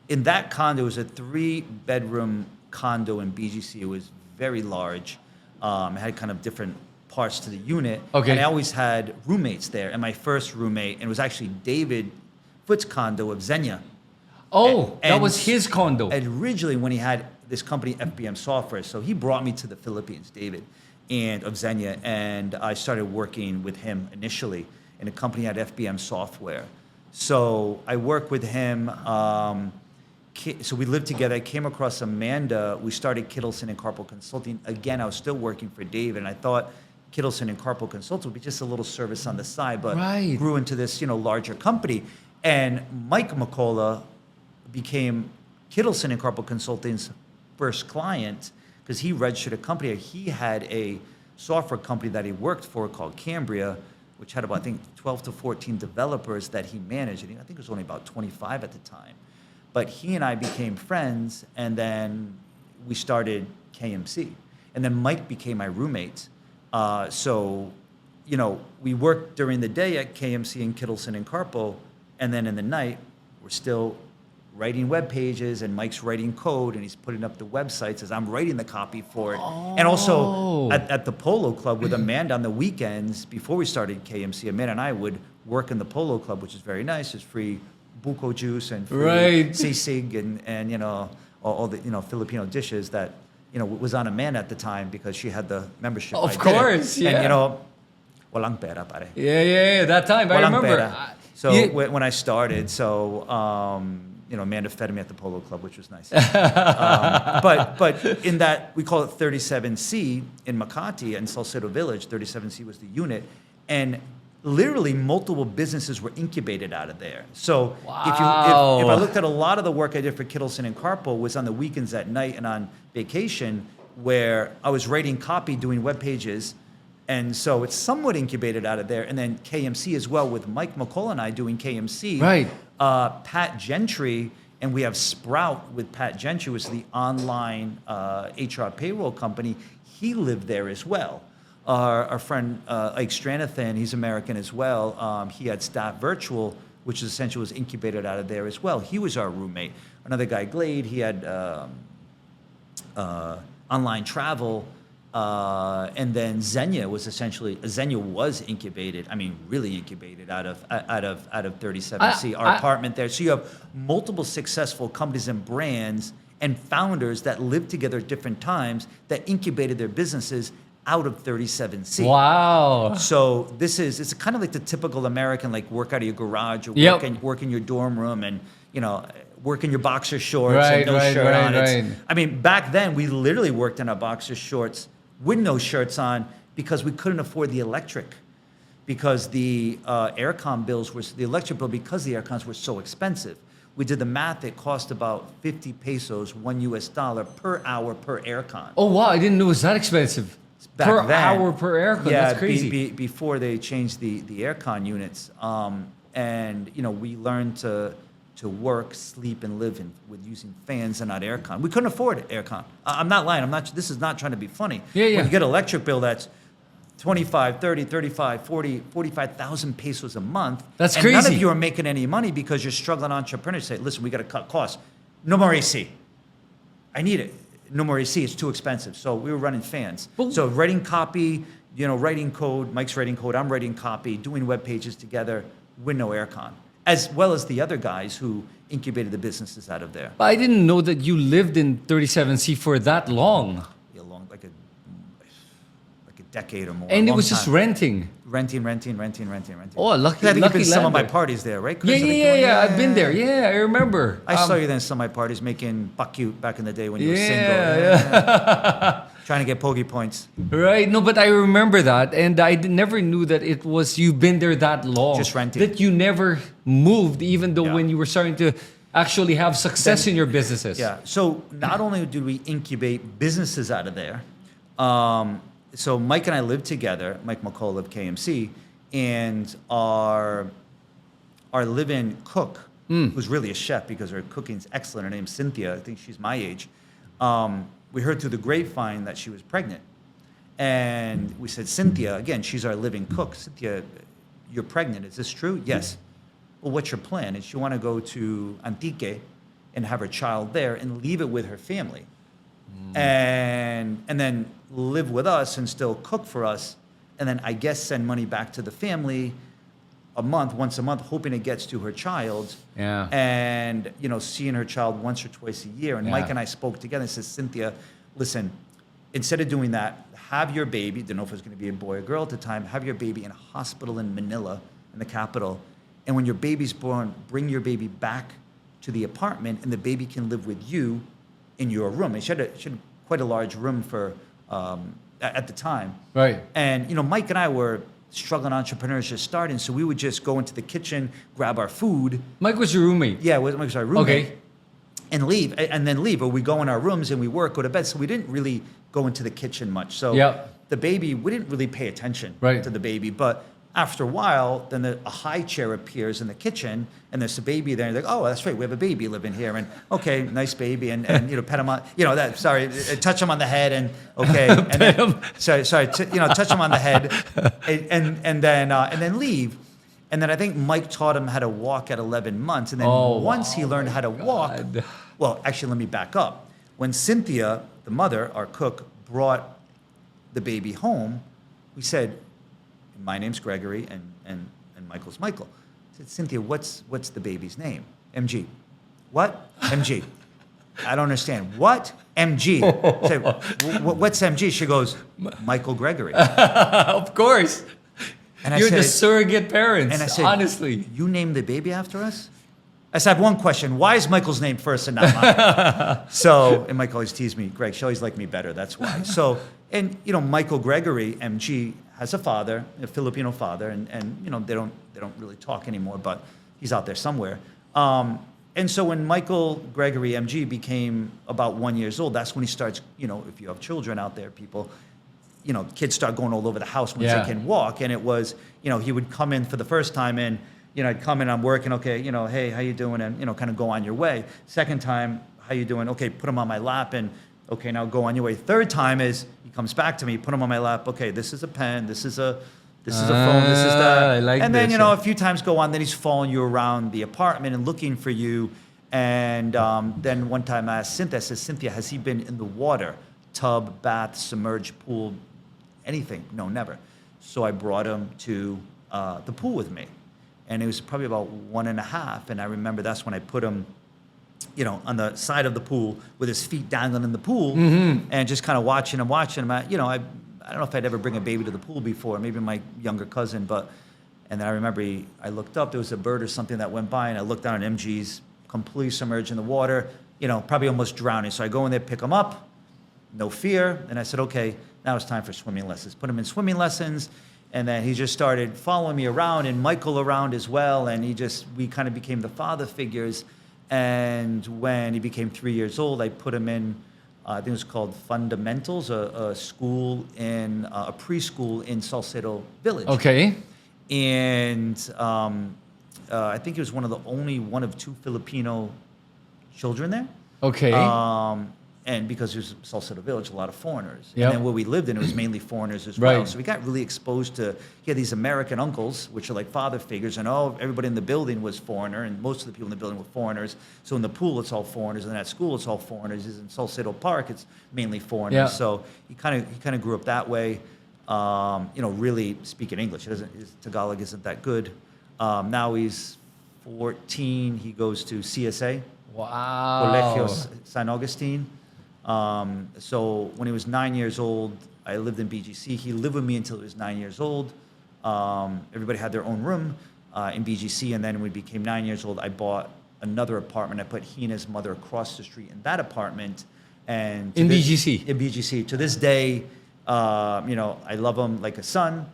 in that condo, it was a 3-bedroom condo in BGC. It was very large. It had kind of different parts to the unit. Okay. And I always had roommates there. And my first roommate, and it was actually David Foot's condo of Zenya. Oh, that And was his condo. Originally, when he had this company, FBM Software, so he brought me to the Philippines, David, and of Zenya, and I started working with him initially. And the company had FBM Software. So I worked with him. So we lived together. I came across Amanda. We started Kittelson and Carpal Consulting. Again, I was still working for David, and I thought Kittelson and Carpal Consulting would be just a little service on the side, but Right. grew into this, larger company. And Mike McCullough became Kittelson and Carpal Consulting's first client because he registered a company. He had a software company that he worked for called Cambria, which had about, I think, 12 to 14 developers that he managed. And I think it was only about 25 at the time. But he and I became friends, and then we started KMC. And then Mike became my roommate. So, we worked during the day at KMC and Kittelson and Carpal, and then in the night, we're still writing web pages, and Mike's writing code, and he's putting up the websites as I'm writing the copy for it. Oh. And also at the Polo Club with Amanda on the weekends, before we started KMC, Amanda and I would work in the Polo Club, which is very nice. There's free buko juice and free Right. sisig and all the Filipino dishes that was on a man at the time because she had the membership. Of I didn't. course, yeah. And walang pera, pare. Yeah. That time, I Walang remember. pera. So when I started, Amanda fed me at the Polo Club, which was nice. But in that, we call it 37C in Makati and Salcedo Village. 37C was the unit, and literally multiple businesses were incubated out of there. So if I looked at a lot of the work I did for Kittelson and Carpo was on the weekends at night and on vacation, where I was writing copy, doing web pages. And so it's somewhat incubated out of there. And then KMC as well, with Mike McCall and I doing KMC. Right. Pat Gentry, and we have Sprout with Pat Gentry, which is the online HR payroll company. He lived there as well. Our friend Ike Stranathan, he's American as well. He had Staff Virtual, which essentially was incubated out of there as well. He was our roommate. Another guy, Glade, he had online travel. And then Zenya was incubated. I mean, really incubated out of 37C, our apartment there. So you have multiple successful companies and brands and founders that lived together at different times that incubated their businesses out of 37C. Wow. So it's kind of like the typical American, like work out of your garage or work in your dorm room and, work in your boxer shorts and no shirt on. Right. I mean, back then we literally worked in our boxer shorts with no shirts on because we couldn't afford the electric, because the aircon bills the electric bill, because the aircons were so expensive. We did the math, it cost about 50 pesos, $1 per hour per aircon. Oh, wow, I didn't know it was that expensive. Back per then, hour per aircon, that's crazy. Before they changed the aircon units. And we learned to work, sleep, and live with using fans and not aircon. We couldn't afford aircon. I'm not lying. This is not trying to be funny. Yeah. When you get an electric bill that's 25, 30, 35, 40, 45,000 pesos a month. That's and crazy. None of you are making any money because you're struggling entrepreneurs. Say, listen, we got to cut costs. No more AC. I need it. No more AC. It's too expensive. So we were running fans. So writing copy, writing code. Mike's writing code. I'm writing copy. Doing web pages together with no aircon, as well as the other guys who incubated the businesses out of there. But I didn't know that you lived in 37C for that long. Yeah, like a decade or more. And it was just renting. Renting. Oh, lucky I think you've been lucky some of my lander. parties there, right, Chris? Yeah. I've been there. Yeah, I remember. I saw you then some of my parties making bakyu back in the day when you were single. Yeah. Trying to get pogie points. Right. No, but I remember that. And I never knew that it was, you've been there that long. Just renting. That you never moved, even though Yeah. when you were starting to actually have success in your businesses. Yeah. So not only did we incubate businesses out of there, so Mike and I lived together, Mike McCall of KMC, and our live-in cook, who's really a chef because her cooking's excellent, her name's Cynthia, I think she's my age, we heard through the grapevine that she was pregnant. And we said, Cynthia, again, she's our living cook. Cynthia, you're pregnant, is this true? Yes. Well, what's your plan? And she want to go to Antique and have her child there and leave it with her family. And then live with us and still cook for us, and then I guess send money back to the family once a month, hoping it gets to her child. Yeah. And seeing her child once or twice a year. And Yeah. Mike and I spoke together and said, Cynthia, listen, instead of doing that, have your baby, didn't know if it was going to be a boy or girl at the time, have your baby in a hospital in Manila, in the capital. And when your baby's born, bring your baby back to the apartment, and the baby can live with you in your room. And she had quite a large room for at the time. Right. And Mike and I were struggling entrepreneurs just starting, so we would just go into the kitchen, grab our food. Mike was your roommate. Yeah, Mike was our roommate. Okay. And leave, and then leave. Or we go in our rooms and we work, go to bed. So we didn't really go into the kitchen much. So the baby, we didn't really pay attention to the baby. But after a while, then a high chair appears in the kitchen, and there's a baby there. And they're like, oh, that's right, we have a baby living here. And okay, nice baby, and pet him on, touch him on the head, and okay, and then, touch him on the head, and then leave. And then I think Mike taught him how to walk at 11 months. And then once he learned how to walk, well, actually, let me back up. When Cynthia, the mother, our cook, brought the baby home, we said, my name's Gregory, and Michael's Michael. I said, Cynthia, what's the baby's name? MG. What? MG. I don't understand. What? MG. I say, what's MG? She goes, Michael Gregory. Of course. And I You're said, the surrogate parents, and I said, honestly. You named the baby after us? I said, I have one question. Why is Michael's name first and not mine? So, and Mike always teased me, Greg, she always liked me better, that's why. So, and Michael Gregory, MG, has a father, a Filipino father, and they don't really talk anymore, but he's out there somewhere. And so when Michael Gregory, MG, became about 1 year old, that's when he starts, if you have children out there, people, kids start going all over the house once they can walk. And it was, he would come in for the first time and, I'd come in, I'm working, okay, hey, how you doing? And, kind of go on your way. Second time, how you doing? Okay, put him on my lap and, okay, now go on your way. Third time is, he comes back to me, put him on my lap, okay, this is a pen, this is a phone, this is that. I like and then, this, a few times go on, then he's following you around the apartment and looking for you. And then one time I asked Cynthia, I said, Cynthia, has he been in the water? Tub, bath, submerged pool, anything? No, never. So I brought him to the pool with me. And it was probably about 1.5. And I remember that's when I put him, on the side of the pool with his feet dangling in the pool and just kind of watching him. I don't know if I'd ever bring a baby to the pool before, maybe my younger cousin, and then I remember I looked up, there was a bird or something that went by, and I looked down at MG's completely submerged in the water, probably almost drowning. So I go in there, pick him up, no fear, and I said, okay, now it's time for swimming lessons. Put him in swimming lessons, and then he just started following me around, and Michael around as well, and we kind of became the father figures. And when he became 3 years old, I put him in, I think it was called Fundamentals, a school a preschool in Salcedo Village. Okay. And I think he was one of 2 Filipino children there. Okay. And because it was Salcedo Village, a lot of foreigners. Yep. And then where we lived in, it was mainly foreigners as well. Right. So we got really exposed to, these American uncles, which are like father figures, and everybody in the building was foreigner, and most of the people in the building were foreigners. So in the pool, it's all foreigners, and then at school, it's all foreigners. In Salcedo Park, it's mainly foreigners. Yeah. So he kind of grew up that way, really speaking English. His Tagalog isn't that good. Now he's 14. He goes to CSA, Wow. Colegio San Agustin. So when he was 9 years old, I lived in BGC. He lived with me until he was 9 years old. Everybody had their own room in BGC, and then when he became 9 years old, I bought another apartment. I put he and his mother across the street in that apartment. And In BGC? In BGC. To this day, I love him like a son.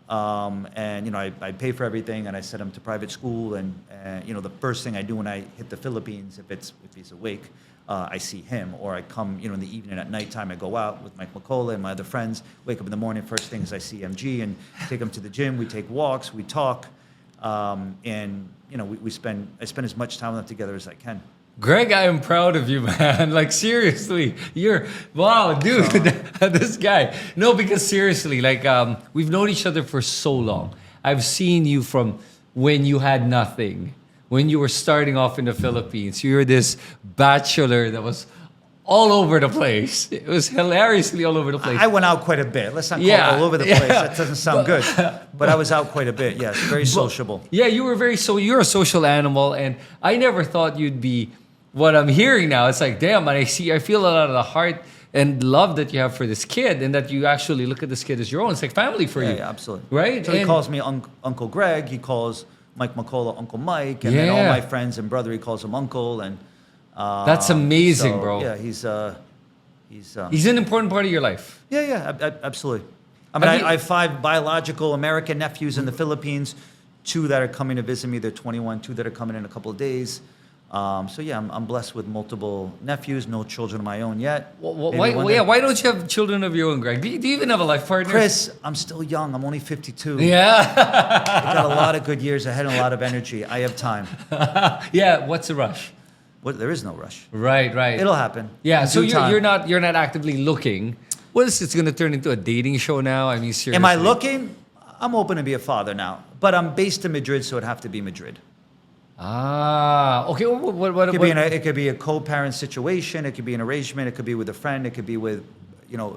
And I pay for everything, and I send him to private school. And the first thing I do when I hit the Philippines, if he's awake, I see him, or I come, in the evening at nighttime. I go out with Mike McCullough and my other friends. Wake up in the morning, first thing is I see MG and take him to the gym. We take walks, we talk, and I spend as much time with them together as I can. Greg, I am proud of you, man. Like, seriously, wow, dude, this guy. No, because seriously, we've known each other for so long. I've seen you from when you had nothing, when you were starting off in the Philippines. You were this bachelor that was all over the place. It was hilariously all over the place. I went out quite a bit. Let's not call it all over the place. That doesn't sound good. But I was out quite a bit, yes. Very sociable. Yeah, you're a social animal, and I never thought you'd be what I'm hearing now. It's like, damn, I feel a lot of the heart and love that you have for this kid, and that you actually look at this kid as your own. It's like family for you. Yeah, absolutely. Right? So he calls me Uncle Greg. He calls Mike McCullough Uncle Mike. And then all my friends and brother, he calls him Uncle. And that's amazing, bro. Yeah, he's an important part of your life. Yeah, absolutely. I mean, I have 5 biological American nephews in the Philippines, 2 that are coming to visit me. They're 21, 2 that are coming in a couple of days. So yeah, I'm blessed with multiple nephews, no children of my own yet. Why don't you have children of your own, Greg? Do you even have a life partner? Chris, I'm still young. I'm only 52. Yeah. I got a lot of good years ahead and a lot of energy. I have time. Yeah, what's the rush? There is no rush. Right. It'll happen. Yeah, in so due time. you're not actively looking. What is it's going to turn into a dating show now? I mean, seriously. Am I looking? I'm open to be a father now, but I'm based in Madrid, so it'd have to be Madrid. Okay. What It could be a co-parent situation. It could be an arrangement. It could be with a friend. It could be with,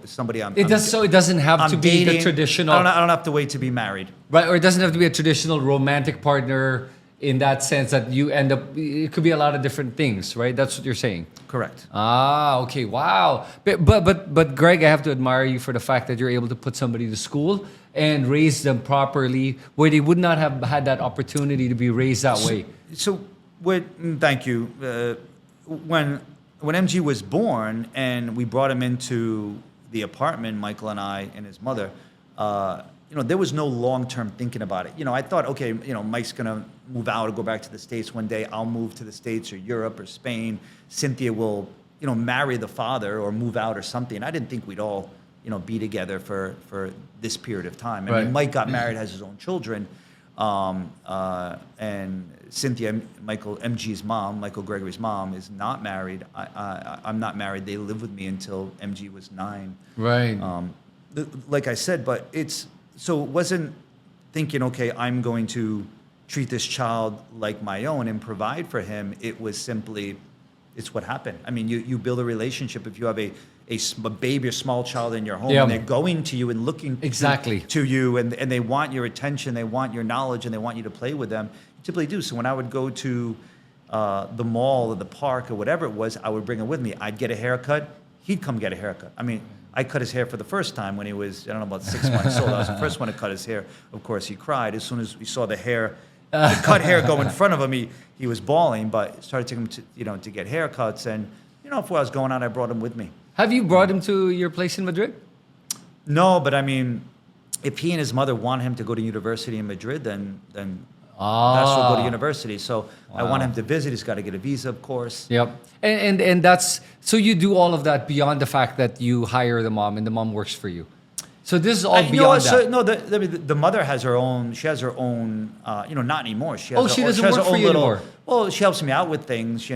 somebody I'm. It doesn't have I'm to be dating. the traditional. I don't have to wait to be married. Right, or it doesn't have to be a traditional romantic partner. in that sense that you end up, it could be a lot of different things, right? That's what you're saying. Correct. Ah, okay, wow. But Greg, I have to admire you for the fact that you're able to put somebody to school and raise them properly, where they would not have had that opportunity to be raised that way. So, thank you. When MG was born and we brought him into the apartment, Michael and I and his mother, there was no long-term thinking about it. I thought, okay, Mike's gonna move out or go back to the States one day. I'll move to the States or Europe or Spain. Cynthia will, marry the father or move out or something. I didn't think we'd all, be together for this period of time. I mean, Mike got married, has his own children, and Cynthia, MG's mom, Michael Gregory's mom, is not married. I'm not married. They lived with me until MG was 9. Right. Like I said, but so it wasn't thinking, okay, I'm going to treat this child like my own and provide for him. It was simply, it's what happened. I mean, you build a relationship. If you have a baby or small child in your home, and they're going to you and looking to you, and they want your attention, they want your knowledge, and they want you to play with them, you typically do. So when I would go to the mall or the park or whatever it was, I would bring him with me. I'd get a haircut. He'd come get a haircut. I mean, I cut his hair for the first time when he was, about 6 months old. I was the first one to cut his hair. Of course, he cried. As soon as we saw the cut hair go in front of him, he was bawling, but started taking him to get haircuts. And, if I was going out, I brought him with me. Have you brought him to your place in Madrid? No, but I mean, if he and his mother want him to go to university in Madrid, then that's will go to university. So I want him to visit. He's got to get a visa, of course. Yep. And that's, so you do all of that beyond the fact that you hire the mom and the mom works for you. So this is all beyond that. No, the mother has her own. She has her own. Not anymore. She has she doesn't work for you anymore. Well, she helps me out with things.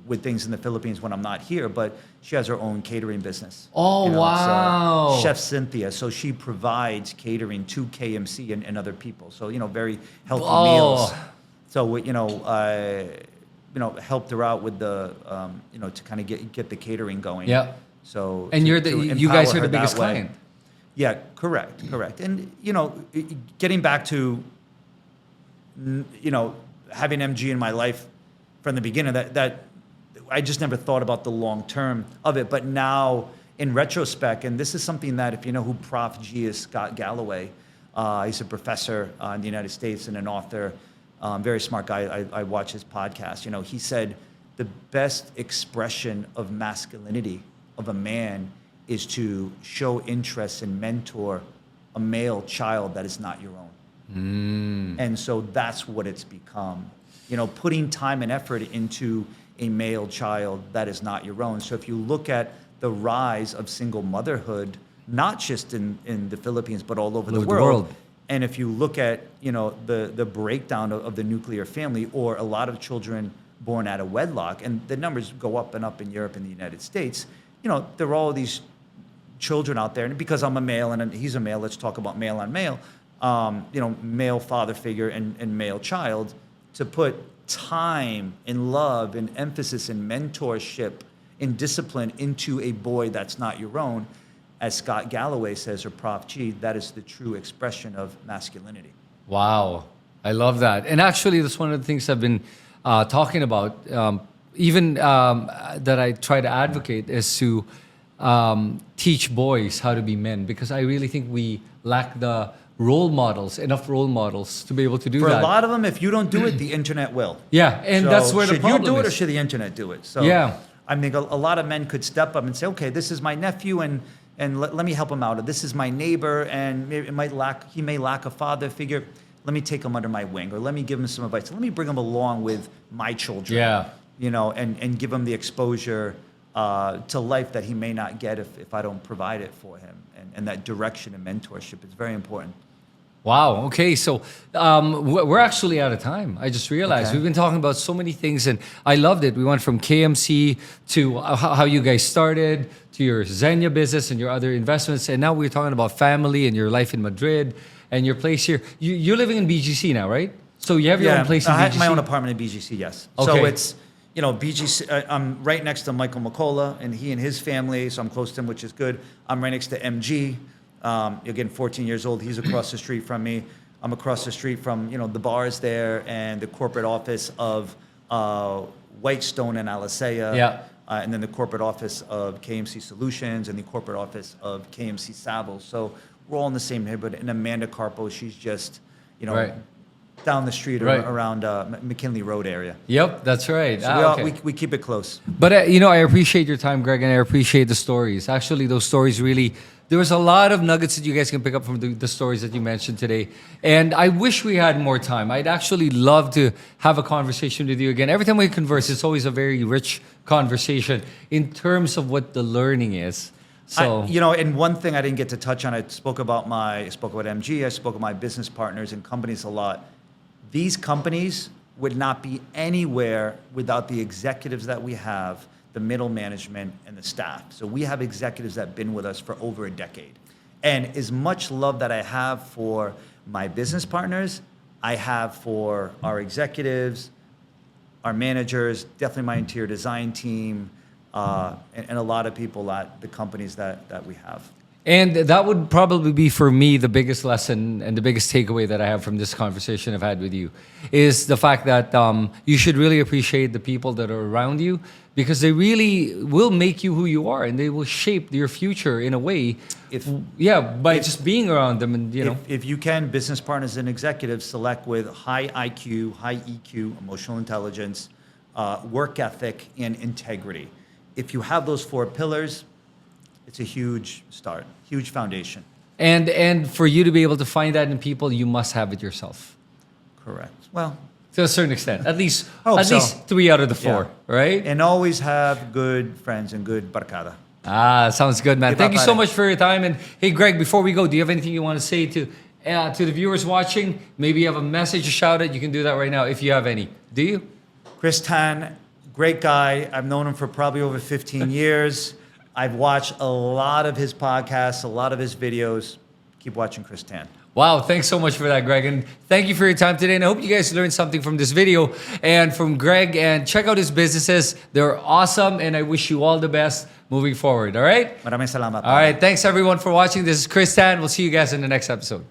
With things in the Philippines when I'm not here, but she has her own catering business. Oh, wow. Chef Cynthia. So she provides catering to KMC and other people. So, very healthy meals. So, helped her out with the, to kind of get the catering going. Yeah. So, and you guys are the biggest client. Yeah, correct. And, getting back to, having MG in my life from the beginning, that I just never thought about the long term of it. But now, in retrospect, and this is something that, if you know who Prof G is, Scott Galloway, he's a professor in the United States and an author, very smart guy. I watch his podcast. He said the best expression of masculinity of a man is to show interest and mentor a male child that is not your own. And so that's what it's become. Putting time and effort into a male child that is not your own. So if you look at the rise of single motherhood, not just in the Philippines, but all over the world. And if you look at, the breakdown of the nuclear family, or a lot of children born out of wedlock, and the numbers go up and up in Europe and the United States, there are all these children out there. And because I'm a male and he's a male, let's talk about male on male, male father figure and male child, to put time and love and emphasis and mentorship and discipline into a boy that's not your own, as Scott Galloway says, or Prof G, that is the true expression of masculinity. Wow. I love that. And actually, that's one of the things I've been talking about, that I try to advocate, is to teach boys how to be men, because I really think we lack enough role models to be able to do that. For a lot of them, if you don't do it, the internet will. Yeah, and that's where the problem is. Should you do it, or should the internet do it? So yeah. I think a lot of men could step up and say, okay, this is my nephew, and let me help him out. Or this is my neighbor, and he may lack a father figure. Let me take him under my wing, or let me give him some advice. Let me bring him along with my children. Yeah. And give him the exposure to life that he may not get if I don't provide it for him. And that direction and mentorship is very important. Wow. Okay. So we're actually out of time. I just realized we've been talking about so many things, and I loved it. We went from KMC to how you guys started, to your Zenya business and your other investments, and now we're talking about family and your life in Madrid and your place here. You're living in BGC now, right? So you have your own place in BGC? I have my own apartment in BGC, yes. Okay. So it's, BGC, I'm right next to Michael McCullough and he and his family, so I'm close to him, which is good. I'm right next to MG. Again, 14 years old. He's across the street from me. I'm across the street from, the bars there and the corporate office of Whitestone and Alisea. Yeah. And then the corporate office of KMC Solutions and the corporate office of KMC Savills. So we're all in the same neighborhood. And Amanda Carpo, she's just, Right. down the street Right. around McKinley Road area. Yep, that's right. So Okay. we keep it close. But I appreciate your time, Greg, and I appreciate the stories. Actually, those stories really, there was a lot of nuggets that you guys can pick up from the stories that you mentioned today. And I wish we had more time. I'd actually love to have a conversation with you again. Every time we converse, it's always a very rich conversation in terms of what the learning is. So, and one thing I didn't get to touch on, I spoke about MG, I spoke about my business partners and companies a lot. These companies would not be anywhere without the executives that we have, the middle management, and the staff. So we have executives that have been with us for over a decade. And as much love that I have for my business partners, I have for our executives, our managers, definitely my interior design team, and a lot of people at the companies that we have. and that would probably be for me the biggest lesson and the biggest takeaway that I have from this conversation I've had with you is the fact that you should really appreciate the people that are around you because they really will make you who you are and they will shape your future in a way. By just being around them and If you can, business partners and executives select with high IQ, high EQ, emotional intelligence, work ethic, and integrity. If you have those 4 pillars, it's a huge start, huge foundation. And for you to be able to find that in people, you must have it yourself. Correct. Well, To a certain extent, at least Hope so. 3 out of the 4, right? and always have good friends and good barcada. Sounds good, man. Keep Thank you up so at it. much for your time. And hey, Greg, before we go, do you have anything you want to say to the viewers watching? Maybe you have a message to shout out. You can do that right now if you have any. Do you? Chris Tan, great guy. I've known him for probably over 15 years. I've watched a lot of his podcasts, a lot of his videos. Keep watching Chris Tan. Wow, thanks so much for that, Greg. And thank you for your time today. And I hope you guys learned something from this video and from Greg. And check out his businesses. They're awesome. And I wish you all the best moving forward. All right? Maraming salamat. All right. Thanks, everyone, for watching. This is Chris Tan. We'll see you guys in the next episode.